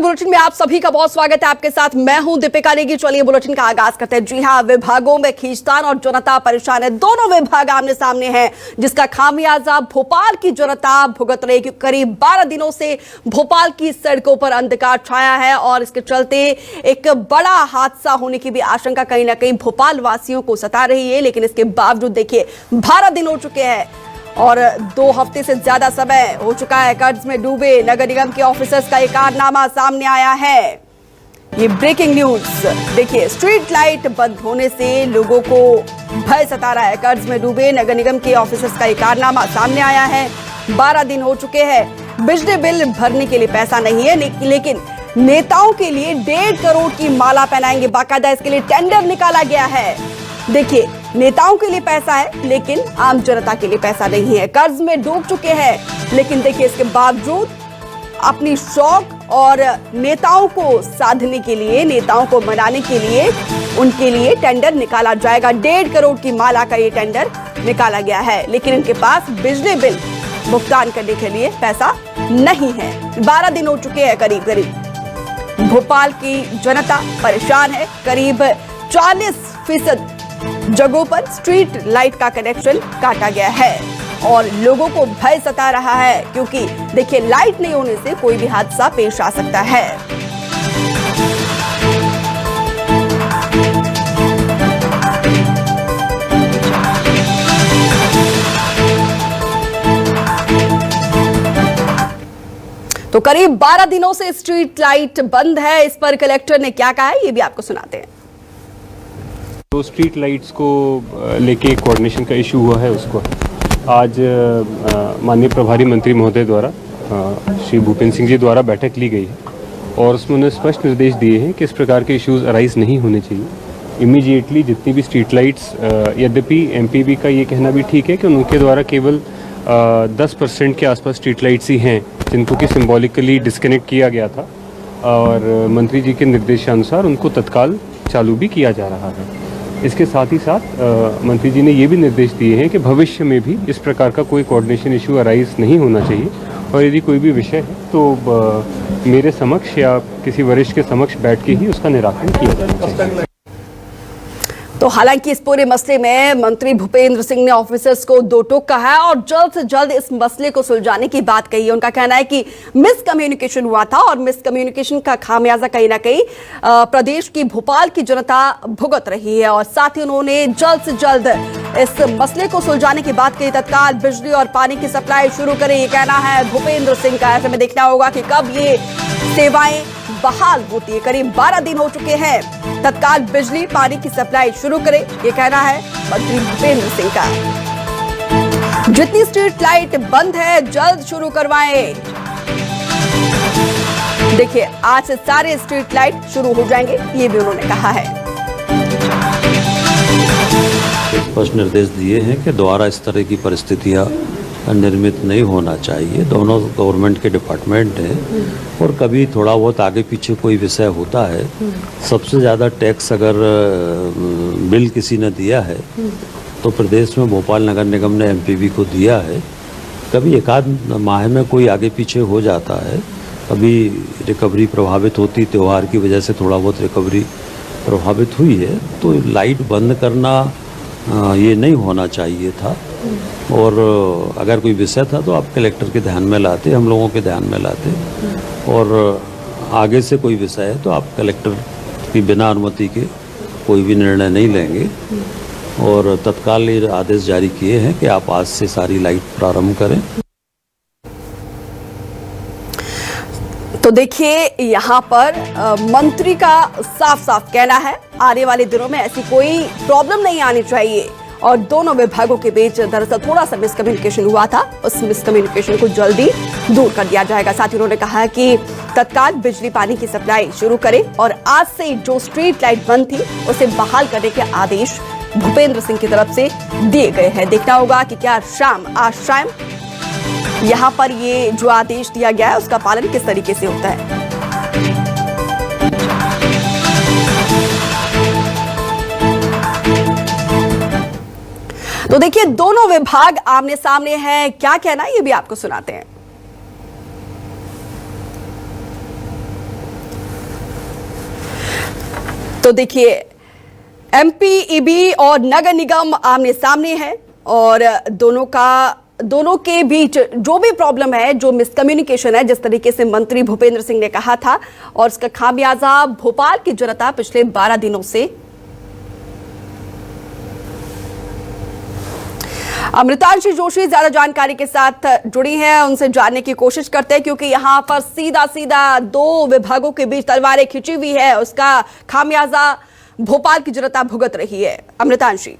Bulletin में आप सभी का बहुत स्वागत है। आपके साथ मैं हूं दीपिका नेगी। चलिए बुलेटिन का आगाज करते हैं। जी हां, विभागों में खींचतान और जनता परेशान है। दोनों विभाग आमने सामने हैं, जिसका खामियाजा भोपाल की जनता भुगत रही है। करीब 12 दिनों से भोपाल की सड़कों पर अंधकार छाया है और इसके चलते एक बड़ा हादसा होने की भी आशंका कहीं ना कहीं भोपाल वासियों को सता रही है। लेकिन इसके बावजूद देखिए 12 दिन हो चुके हैं और 2 हफ्ते से ज्यादा समय हो चुका है। कर्ज में डूबे नगर निगम के ऑफिसर्स का एक कारनामा सामने आया है। ये ब्रेकिंग न्यूज देखिए, स्ट्रीट लाइट बंद होने से लोगों को भय सता रहा है। कर्ज में डूबे नगर निगम के ऑफिसर्स का एक कारनामा सामने आया है। 12 दिन हो चुके हैं, बिजली बिल भरने के लिए पैसा नहीं है, लेकिन नेताओं के लिए 1.5 करोड़ की माला पहनाएंगे। बाकायदा इसके लिए टेंडर निकाला गया है। देखिए, नेताओं के लिए पैसा है लेकिन आम जनता के लिए पैसा नहीं है। कर्ज में डूब चुके हैं, लेकिन देखिए इसके बावजूद अपनी शौक और नेताओं को साधने के लिए, नेताओं को मनाने के लिए उनके लिए टेंडर निकाला जाएगा। 1.5 करोड़ की माला का ये टेंडर निकाला गया है, लेकिन इनके पास बिजली बिल भुगतान करने के लिए पैसा नहीं है। 12 दिन हो चुके हैं करीब। भोपाल की जनता परेशान है। करीब 40% जगहों पर स्ट्रीट लाइट का कनेक्शन काटा गया है और लोगों को भय सता रहा है, क्योंकि देखिए लाइट नहीं होने से कोई भी हादसा पेश आ सकता है। तो करीब 12 दिनों से स्ट्रीट लाइट बंद है। इस पर कलेक्टर ने क्या कहा है, ये भी आपको सुनाते हैं। तो स्ट्रीट लाइट्स को लेके कोऑर्डिनेशन का इशू हुआ है, उसको आज माननीय प्रभारी मंत्री महोदय द्वारा श्री भूपेंद्र सिंह जी द्वारा बैठक ली गई है और उसमें उन्होंने स्पष्ट निर्देश दिए हैं कि इस प्रकार के इश्यूज अराइज नहीं होने चाहिए। इमीडिएटली जितनी भी स्ट्रीट लाइट्स, यद्यपि एमपीबी का ये कहना भी ठीक है कि उनके द्वारा केवल 10% के आसपास स्ट्रीट लाइट्स ही हैं जिनको कि सिंबॉलिकली डिस्कनेक्ट किया गया था और मंत्री जी के निर्देशानुसार उनको तत्काल चालू भी किया जा रहा है। इसके साथ ही साथ मंत्री जी ने ये भी निर्देश दिए हैं कि भविष्य में भी इस प्रकार का कोई कोऑर्डिनेशन इशू अराइज नहीं होना चाहिए और यदि कोई भी विषय है तो मेरे समक्ष या किसी वरिष्ठ के समक्ष बैठ के ही उसका निराकरण किया जाना चाहिए। तो हालांकि इस पूरे मसले में मंत्री भूपेंद्र सिंह ने ऑफिसर्स को 2 टोक कहा है और जल्द से जल्द इस मसले को सुलझाने की बात कही है। उनका कहना है कि मिसकम्युनिकेशन हुआ था और मिसकम्युनिकेशन का खामियाजा कहीं ना कहीं प्रदेश की, भोपाल की जनता भुगत रही है और साथ ही उन्होंने जल्द से जल्द इस मसले को सुलझाने की बात कही। तत्काल बिजली और पानी की सप्लाई शुरू करें, ये कहना है भूपेंद्र सिंह का। ऐसे में देखना होगा कि कब ये सेवाएं बहाल होती है। करीब 12 दिन हो चुके हैं, तत्काल बिजली पानी की सप्लाई शुरू करें, ये कहना है मंत्री भूपेंद्र सिंह का। जितनी स्ट्रीट लाइट बंद है जल्द शुरू करवाएं। देखिए, आज से सारे स्ट्रीट लाइट शुरू हो जाएंगे, ये भी उन्होंने कहा है। स्पष्ट निर्देश दिए हैं कि दोबारा इस तरह की परिस्थितियां निर्मित नहीं होना चाहिए। दोनों गवर्नमेंट के डिपार्टमेंट हैं और कभी थोड़ा बहुत आगे पीछे कोई विषय होता है। सबसे ज़्यादा टैक्स अगर बिल किसी ने दिया है तो प्रदेश में भोपाल नगर निगम ने एमपीबी को दिया है। कभी एक आध माह में कोई आगे पीछे हो जाता है, कभी रिकवरी प्रभावित होती, त्यौहार की वजह से थोड़ा बहुत रिकवरी प्रभावित हुई है। तो लाइट बंद करना ये नहीं होना चाहिए था और अगर कोई विषय था तो आप कलेक्टर के ध्यान में लाते, हम लोगों के ध्यान में लाते और आगे से कोई विषय है तो आप कलेक्टर की बिना अनुमति के कोई भी निर्णय नहीं लेंगे और तत्काल ये आदेश जारी किए हैं कि आप आज से सारी लाइट प्रारंभ करें। तो देखिए, यहाँ पर मंत्री का साफ साफ कहना है आने वाले दिनों में ऐसी कोई प्रॉब्लम नहीं आनी चाहिए और दोनों विभागों के बीच दरअसल थोड़ा सा मिसकम्युनिकेशन हुआ था, उस मिसकम्युनिकेशन को जल्दी दूर कर दिया जाएगा। साथ ही उन्होंने कहा कि तत्काल बिजली पानी की सप्लाई शुरू करें और आज से जो स्ट्रीट लाइट बंद थी उसे बहाल करने के आदेश भूपेंद्र सिंह की तरफ से दिए गए हैं। देखना होगा कि क्या आज शाम यहाँ पर ये जो आदेश दिया गया है उसका पालन किस तरीके से होता है। तो देखिए, दोनों विभाग आमने सामने हैं, क्या कहना है ये भी आपको सुनाते हैं। तो देखिए, एमपीईबी और नगर निगम आमने सामने है और दोनों के बीच जो भी प्रॉब्लम है, जो मिसकम्युनिकेशन है, जिस तरीके से मंत्री भूपेंद्र सिंह ने कहा था, और इसका खामियाजा भोपाल की जनता पिछले 12 दिनों से अमृतांशी जोशी ज्यादा जानकारी के साथ जुड़ी हैं, उनसे जानने की कोशिश करते हैं, क्योंकि यहां पर सीधा दो विभागों के बीच तलवारें खिंची हुई है, उसका खामियाजा भोपाल की जनता भुगत रही है। अमृतांशी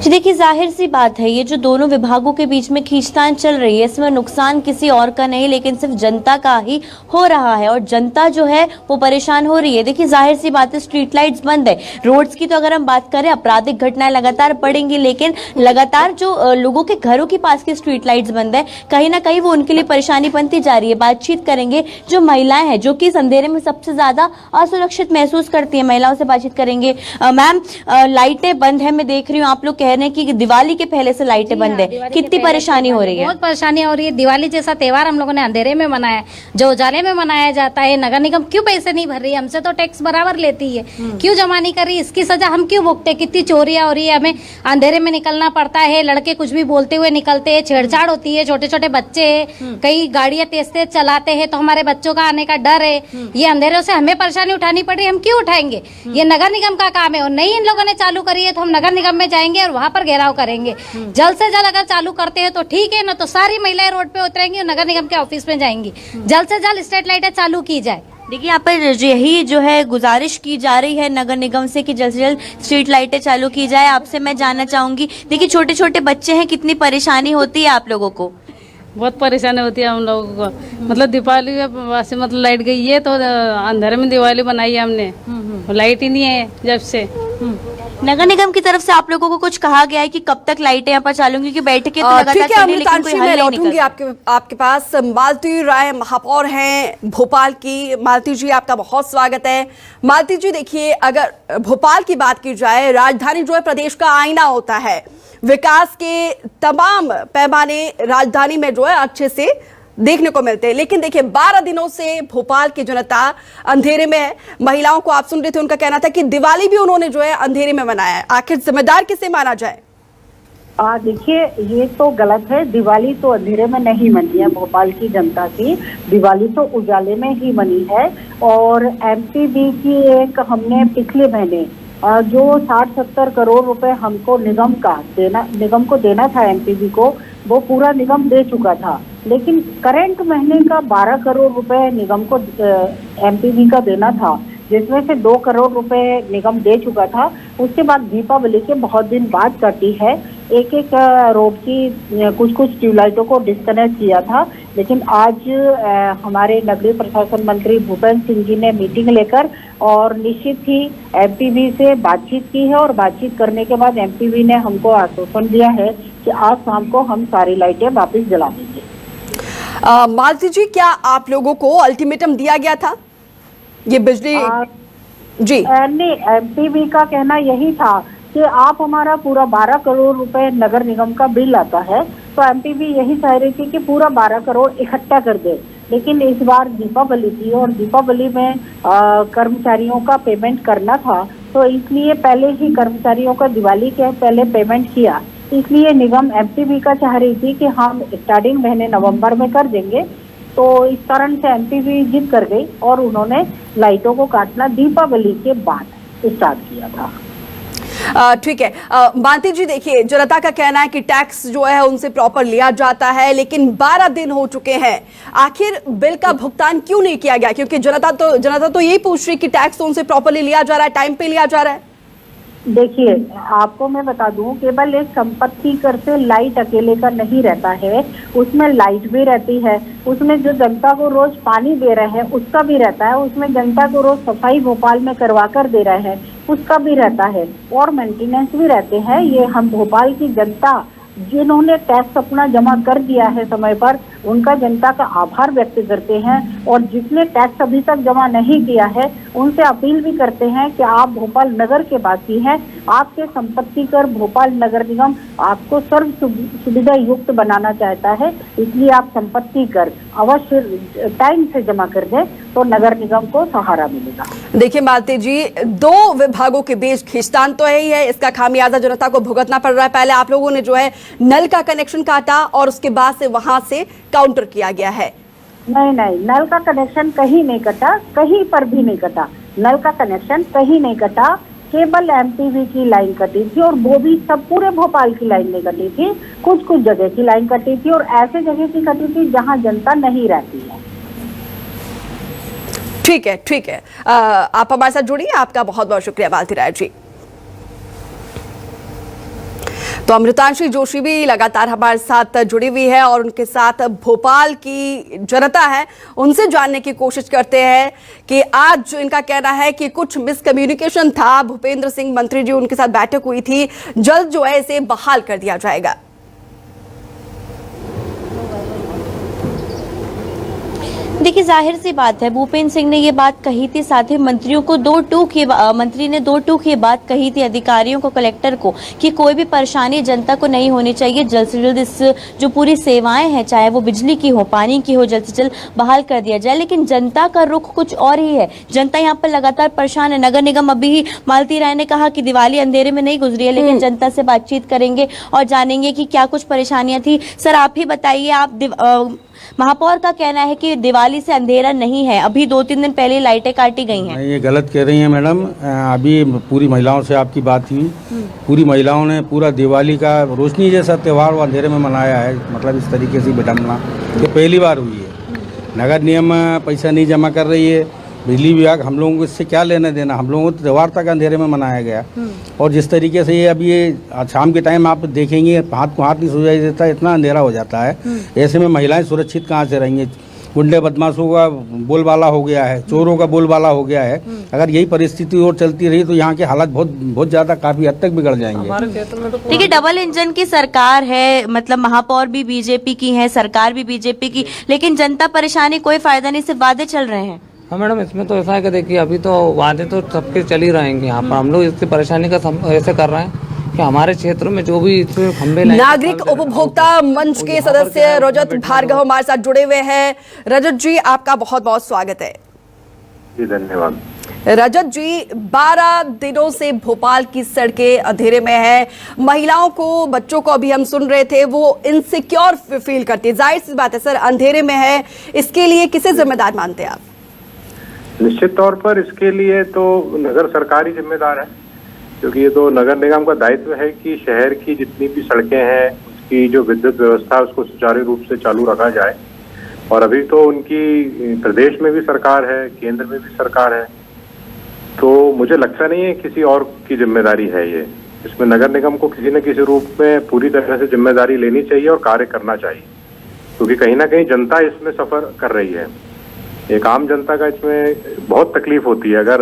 जी देखिए, जाहिर सी बात है, ये जो दोनों विभागों के बीच में खींचतान चल रही है, इसमें नुकसान किसी और का नहीं लेकिन सिर्फ जनता का ही हो रहा है और जनता जो है वो परेशान हो रही है। देखिए, जाहिर सी बात है, स्ट्रीट लाइट्स बंद है, रोड्स की तो अगर हम बात करें, आपराधिक घटनाएं लगातार बढ़ेंगी, लेकिन लगातार जो लोगों के घरों के पास की स्ट्रीट लाइट्स बंद है, कहीं ना कहीं वो उनके लिए परेशानी बनती जा रही है। बातचीत करेंगे जो महिलाएं हैं, जो कि इस अंधेरे में सबसे ज्यादा असुरक्षित महसूस करती है, महिलाओं से बातचीत करेंगे। मैम, लाइटें बंद है, मैं देख रही हूँ आप लोग कह रहे हैं कि दिवाली के पहले से लाइटें बंद है, कितनी परेशानी हो रही है? बहुत परेशानी हो रही है। दिवाली जैसा त्योहार हम लोगों ने अंधेरे में मनाया, जो उजाले में मनाया जाता है। नगर निगम क्यों पैसे नहीं भर रही है? हमसे तो टैक्स बराबर लेती है, क्यों जमा नहीं कर रही? इसकी सजा हम क्यों भुगते? कितनी चोरियां हो रही है, हमें अंधेरे में निकलना पड़ता है, लड़के कुछ भी बोलते हुए निकलते हैं, छेड़छाड़ होती है, छोटे छोटे बच्चे हैं, कई गाड़ियां तेज तेज चलाते हैं, तो हमारे बच्चों का आने का डर है। ये अंधेरों से हमें परेशानी उठानी पड़ रही है, हम क्यों उठाएंगे? ये नगर निगम का काम है और नहीं इन लोगों ने चालू करी है, तो हम नगर निगम में जाएंगे और वहां पर घेराव करेंगे। जल्द से जल्द अगर चालू करते हैं तो ठीक है, ना तो सारी महिलाएं रोड पे उतरेंगी और नगर निगम के ऑफिस में जाएंगी। जल्द से जल्द स्ट्रीट लाइटें चालू की जाए। देखिए, यहाँ पर यही जो है गुजारिश की जा रही है नगर निगम से कि जल्द से जल्द स्ट्रीट लाइटें चालू की जाए। आपसे मैं जानना चाहूंगी, देखिए छोटे छोटे बच्चे हैं, कितनी परेशानी होती है आप लोगों को? बहुत परेशानी होती है हम लोगों को। मतलब दीपावली से मतलब लाइट गई है तो अंधेरे में दिवाली बनाई है हमने, लाइट ही नहीं है जब से। नगर निगम की तरफ से आप लोगों को कुछ कहा गया है कि कब तक लाइटें यहाँ पर चालू होंगी? कि बैठकें तो लगातार ठीक है चल रही है, लेकिन कोई अमृतांशी, हल मैं नहीं लौटूंगी निकल आपके पास। मालती राय महापौर हैं भोपाल की। मालती जी, आपका बहुत स्वागत है। मालती जी, देखिए, अगर भोपाल की बात की जाए, राजधानी जो है प्रदेश का आईना होता है, विकास के तमाम पैमाने राजधानी में जो है अच्छे से देखने को मिलते हैं, लेकिन देखिए 12 दिनों से भोपाल की जनता अंधेरे में है। महिलाओं को आप सुन रहे थे, उनका कहना था कि दिवाली भी उन्होंने जो है अंधेरे में मनाया है। आखिर जिम्मेदार किसे माना जाए? देखिए, ये तो गलत है। दिवाली तो अंधेरे में नहीं मनी है भोपाल की जनता की, दिवाली तो उजाले में ही मनी है। और एमपीबी की एक हमने पिछले महीने जो 60-70 करोड़ रुपए हमको निगम को देना था एमपीबी को, वो पूरा निगम दे चुका था। लेकिन करंट महीने का 12 करोड़ रुपए निगम को एमपीबी का देना था, जिसमें से 2 करोड़ रुपए निगम दे चुका था। उसके बाद दीपावली के बहुत दिन बाद कटी है। एक रोड की कुछ ट्यूबलाइटों को डिस्कनेक्ट किया था। लेकिन आज हमारे नगरीय प्रशासन मंत्री भूपेंद्र सिंह जी ने मीटिंग लेकर और निश्चित ही एमपीबी से बातचीत की है और बातचीत करने के बाद एमपीबी ने हमको आश्वासन दिया है कि आज शाम को हम सारी लाइटें वापस जला देंगे। मालती जी, क्या आप लोगों को अल्टीमेटम दिया गया था ये बिजली? जी नहीं, एमपीबी का कहना यही था कि आप हमारा पूरा 12 करोड़ रुपए नगर निगम का बिल आता है, तो एमपीबी यही चाह रही थी कि पूरा 12 करोड़ इकट्ठा कर दे। लेकिन इस बार दीपावली थी और दीपावली में कर्मचारियों का पेमेंट करना था, तो इसलिए पहले ही कर्मचारियों का दिवाली के पहले पेमेंट किया। इसलिए निगम एमपीबी का चाह रही थी कि हम स्टार्टिंग महीने नवंबर में कर देंगे। तो इस कारण से एमपीबी जिद कर गई और उन्होंने लाइटों को काटना दीपावली के बाद स्टार्ट किया था। ठीक है मालती जी, देखिए जनता का कहना है कि टैक्स जो है उनसे प्रॉपर लिया जाता है, लेकिन 12 दिन हो चुके हैं, आखिर बिल का भुगतान क्यों नहीं किया गया? क्योंकि जनता तो यही पूछ रही कि टैक्स तो उनसे प्रॉपरली लिया जा रहा है, टाइम पे लिया जा रहा है। देखिए, आपको मैं बता दूं, केवल एक संपत्ति कर से लाइट अकेले का नहीं रहता है, उसमें लाइट भी रहती है, उसमें जो जनता को रोज पानी दे रहे हैं उसका भी रहता है, उसमें जनता को रोज सफाई भोपाल में करवा कर दे रहे हैं उसका भी रहता है, और मेंटेनेंस भी रहते हैं। ये हम भोपाल की जनता जिन्होंने टैक्स अपना जमा कर दिया है समय पर, उनका जनता का आभार व्यक्त करते हैं। और जिसने टैक्स अभी तक जमा नहीं किया है उनसे अपील भी करते हैं कि आप भोपाल नगर के वासी हैं, आपके संपत्ति कर भोपाल नगर निगम आपको सर्व सुविधा युक्त बनाना चाहता है, इसलिए आप संपत्ति कर अवश्य टाइम से जमा कर दें तो नगर निगम को सहारा मिलेगा। देखिए मालती जी, दो विभागों के बीच खींचतान तो है ही है, इसका खामियाजा जनता को भुगतना पड़ रहा है। पहले आप लोगों ने जो है नल का कनेक्शन काटा और उसके बाद से वहां से काउंटर किया गया है। नहीं, नल का कनेक्शन कहीं नहीं कटा, कहीं पर भी नहीं कटा। नल का कनेक्शन कहीं नहीं कटा, केवल एमटीवी की लाइन कटी थी और वो भी सब पूरे भोपाल की लाइन नहीं कटी थी, कुछ कुछ जगह की लाइन कटी थी और ऐसे जगह की कटी थी जहां जनता नहीं रहती है। ठीक है, आप हमारे साथ जुड़िए, आपका बहुत बहुत शुक्रिया मालती राय जी। तो अमृतांशी जोशी भी लगातार हमारे साथ जुड़ी हुई है और उनके साथ भोपाल की जनता है, उनसे जानने की कोशिश करते हैं कि आज जो इनका कहना है कि कुछ मिसकम्युनिकेशन था, भूपेंद्र सिंह मंत्री जी उनके साथ बैठक हुई थी, जल्द जो है इसे बहाल कर दिया जाएगा। देखिए जाहिर सी बात है, भूपेंद्र सिंह ने ये बात कही थी, साथ ही मंत्रियों को मंत्री ने दो टूक ये बात कही थी अधिकारियों को, कलेक्टर को, कि कोई भी परेशानी जनता को नहीं होनी चाहिए, जल्द से जल्द इस जो पूरी सेवाएं हैं, चाहे वो बिजली की हो, पानी की हो, जल्द से जल्द बहाल कर दिया जाए। लेकिन जनता का रुख कुछ और ही है, जनता यहाँ पर लगातार परेशान है। नगर निगम, अभी ही मालती राय ने कहा कि दिवाली अंधेरे में नहीं गुजरी है, लेकिन जनता से बातचीत करेंगे और जानेंगे कि क्या कुछ परेशानियां थी। सर आप ही बताइए, आप महापौर का कहना है कि दिवाली से अंधेरा नहीं है, अभी 2-3 दिन पहले लाइटें काटी गई हैं। ये गलत कह रही हैं मैडम। अभी पूरी महिलाओं से आपकी बात हुई, पूरी महिलाओं ने पूरा दिवाली का रोशनी जैसा त्यौहार वो अंधेरे में मनाया है, मतलब इस तरीके से विडम्बना ये पहली बार हुई है। नगर निगम पैसा नहीं जमा कर रही है, बिजली विभाग, हम लोगों को इससे क्या लेना देना, हम लोगों को त्यौहार तक अंधेरे में मनाया गया। और जिस तरीके से ये अभी ये शाम के टाइम आप देखेंगे हाथ को हाथ नहीं सुझाई देता, इतना अंधेरा हो जाता है। ऐसे में महिलाएं सुरक्षित कहाँ से रहेंगी? गुंडे बदमाशों का बोलबाला हो गया है, चोरों का बोलबाला हो गया है। अगर यही परिस्थिति और चलती रही तो यहाँ के हालात बहुत ज्यादा काफी हद तक बिगड़ जाएंगे। देखिए डबल इंजन की सरकार है, मतलब महापौर भी बीजेपी की है, सरकार भी बीजेपी की, लेकिन जनता परेशानी, कोई फायदा नहीं, सिर्फ वादे चल रहे हैं। हाँ मैडम, इसमें तो ऐसा है कि देखिए अभी तो वादे तो सबके चल ही रहेंगे। यहाँ पर हम लोग इसकी परेशानी का ऐसे कर रहे हैं कि हमारे क्षेत्र में जो भी खंबे, नागरिक उपभोक्ता मंच के सदस्य रजत भार्गव हमारे साथ जुड़े हुए हैं। रजत जी आपका बहुत बहुत स्वागत है। जी धन्यवाद। रजत जी, 12 दिनों से भोपाल की सड़कें अंधेरे में है, महिलाओं को, बच्चों को अभी हम सुन रहे थे, वो इनसिक्योर फील करती है। जाहिर सी बात है सर, अंधेरे में है, इसके लिए किसे जिम्मेदार मानते हैं आप? निश्चित तौर पर इसके लिए तो नगर सरकार ही जिम्मेदार है, क्योंकि ये तो नगर निगम का दायित्व है कि शहर की जितनी भी सड़कें हैं उसकी जो विद्युत व्यवस्था है उसको सुचारू रूप से चालू रखा जाए। और अभी तो उनकी प्रदेश में भी सरकार है, केंद्र में भी सरकार है, तो मुझे लगता नहीं है किसी और की जिम्मेदारी है ये। इसमें नगर निगम को किसी न किसी रूप में पूरी तरह से जिम्मेदारी लेनी चाहिए और कार्य करना चाहिए, क्योंकि कहीं ना कहीं जनता इसमें सफर कर रही है। एक आम जनता का इसमें बहुत तकलीफ होती है अगर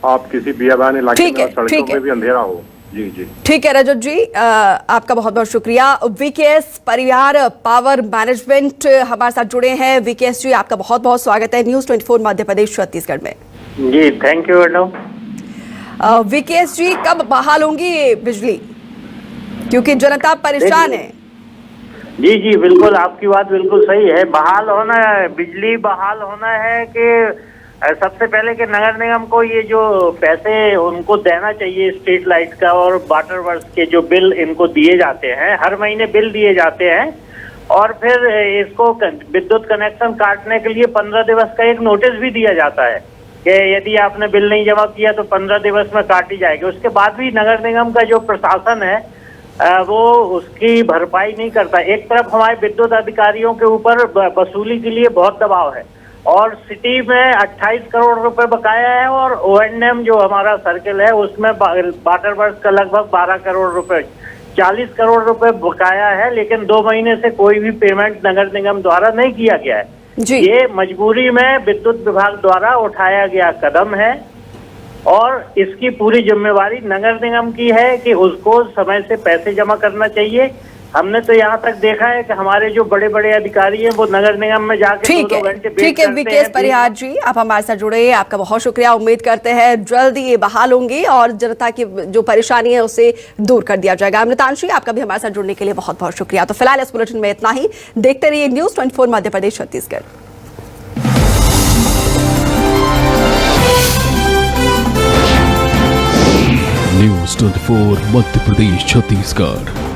आप किसी बियाबान इलाके में सड़कों में भी अंधेरा हो। जी जी ठीक है रजत जी, आपका बहुत बहुत शुक्रिया। वीकेएस परिवार पावर मैनेजमेंट हमारे साथ जुड़े हैं। वीकेएस जी आपका बहुत बहुत स्वागत है न्यूज़ 24 मध्य प्रदेश छत्तीसगढ़ में। जी थैंक यू मैडम। वीकेएस जी, कब बहाल होंगी बिजली, क्योंकि जनता परेशान है? जी जी बिल्कुल, आपकी बात बिल्कुल सही है। बहाल होना है, बिजली बहाल होना है कि सबसे पहले कि नगर निगम को ये जो पैसे उनको देना चाहिए स्ट्रीट लाइट का और वाटर वर्क्स के जो बिल इनको दिए जाते हैं, हर महीने बिल दिए जाते हैं, और फिर इसको विद्युत कनेक्शन काटने के लिए 15 दिवस का एक नोटिस भी दिया जाता है कि यदि आपने बिल नहीं जमा किया तो 15 दिवस में काटी जाएगी। उसके बाद भी नगर निगम का जो प्रशासन है वो उसकी भरपाई नहीं करता। एक तरफ हमारे विद्युत अधिकारियों के ऊपर वसूली के लिए बहुत दबाव है, और सिटी में 28 करोड़ रुपए बकाया है, और O&M जो हमारा सर्किल है उसमें वाटर वर्क्स का लगभग 12 करोड़ रुपए, 40 करोड़ रुपए बकाया है, लेकिन 2 महीने से कोई भी पेमेंट नगर निगम द्वारा नहीं किया गया है। ये मजबूरी में विद्युत विभाग द्वारा उठाया गया कदम है, और इसकी पूरी जिम्मेवारी नगर निगम की है कि उसको समय से पैसे जमा करना चाहिए। हमने तो यहाँ तक देखा है कि हमारे जो बड़े बड़े अधिकारी हैं वो नगर निगम में जाके ठीक 2-2 है, घंटे वेट ठीक है करते विकेश हैं। परिहार जी, आप हमारे साथ जुड़े, आपका बहुत शुक्रिया। उम्मीद करते हैं जल्द ये बहाल होंगे और जनता की जो परेशानी है उसे दूर कर दिया जाएगा। अमृतांशी, आपका भी हमारे साथ जुड़ने के लिए बहुत बहुत शुक्रिया। तो फिलहाल इस बुलेटिन में इतना ही। देखते रहिए न्यूज़ 24 मध्य प्रदेश छत्तीसगढ़। न्यूज़ 24 मध्य प्रदेश छत्तीसगढ़।